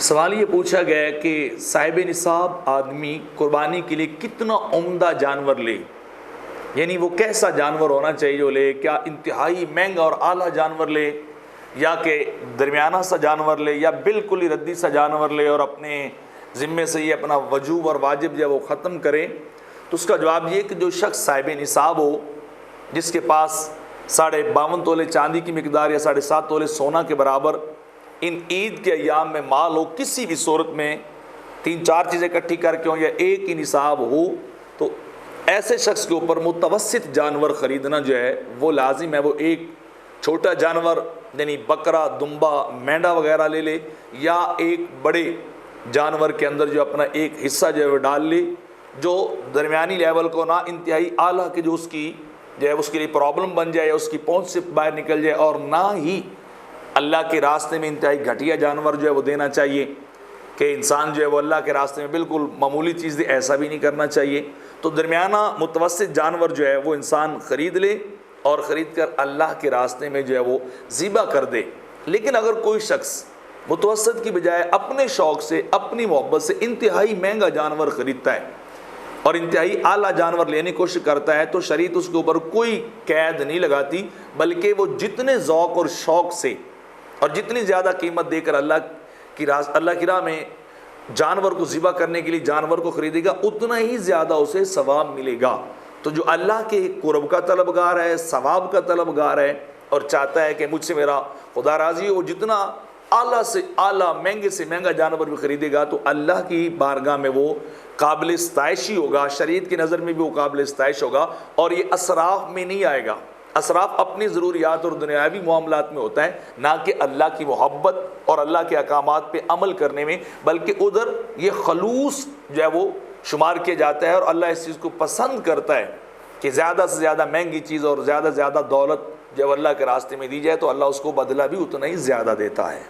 सवाल ये पूछा गया है कि साहिब निसाब आदमी कुर्बानी के लिए कितना उम्दा जानवर ले, यानी वो कैसा जानवर होना चाहिए जो ले, क्या इंतहाई महंगा और आला जानवर ले या कि दरमियाना सा जानवर ले या बिल्कुल ही रद्दी सा जानवर ले और अपने ज़िम्मे से ये अपना वजूब और वाजिब जब वो ख़त्म करे। तो उसका जवाब ये कि जो शख्स साहिब निसाब हो, जिसके पास 52.5 तोले चांदी की मिकदार या 7.5 तोले सोना के बराबर इन ईद के अयाम में माल हो, किसी भी सूरत में 3-4 चीज़ें इकट्ठी करके हो या एक ही निसाब हो, तो ऐसे शख्स के ऊपर मुतवस्सित जानवर ख़रीदना जो है वो लाजिम है। वो एक छोटा जानवर यानी बकरा, दुम्बा, मेंढा वगैरह ले ले या एक बड़े जानवर के अंदर जो अपना एक हिस्सा जो है वो डाल ले, जो दरमियानी लेवल को ना इंतहाई आला के जो उसकी जो है उसके लिए प्रॉब्लम बन जाए या उसकी पहुँच से बाहर निकल जाए, और ना ही अल्लाह के रास्ते में इंतहाई घटिया जानवर जो है वो देना चाहिए कि इंसान जो है वो अल्लाह के रास्ते में बिल्कुल मामूली चीज़ दे, ऐसा भी नहीं करना चाहिए। तो दरमियाना मुतवस्सित जानवर जो है वो इंसान ख़रीद ले और ख़रीद कर अल्लाह के रास्ते में जो है वो ज़िबा कर दे। लेकिन अगर कोई शख्स मुतवस्सित की बजाय अपने शौक़ से, अपनी मोहब्बत से इंतहाई महंगा जानवर ख़रीदता है और इंतहाई आला जानवर लेने की कोशिश करता है, तो शरीयत उसके ऊपर कोई कैद नहीं लगाती, बल्कि वो जितने ज़ौक़ और शौक़ से और जितनी ज़्यादा कीमत देकर अल्लाह की राह में जानवर को ज़िबा करने के लिए जानवर को ख़रीदेगा, उतना ही ज़्यादा उसे सवाब मिलेगा। तो जो अल्लाह के कुर्ब का तलबगार है, सवाब का तलबगार है और चाहता है कि मुझसे मेरा खुदा राज़ी हो, जितना आला से आला, महंगे से महंगा जानवर भी ख़रीदेगा तो अल्लाह की बारगाह में वो काबिल इस्ताइशी होगा, शरीयत की नज़र में भी वो काबिल इस्ताइश होगा और ये असराफ में नहीं आएगा। असराफ अपनी ज़रूरियात और दुनियावी मामलात में होता है, ना कि अल्लाह की मोहब्बत और अल्लाह के अहकामात पे अमल करने में, बल्कि उधर ये खलूस जो है वो शुमार किया जाता है और अल्लाह इस चीज़ को पसंद करता है कि ज़्यादा से ज़्यादा महंगी चीज़ और ज़्यादा से ज़्यादा दौलत जब अल्लाह के रास्ते में दी जाए तो अल्लाह उसको बदला भी उतना ही ज़्यादा देता है।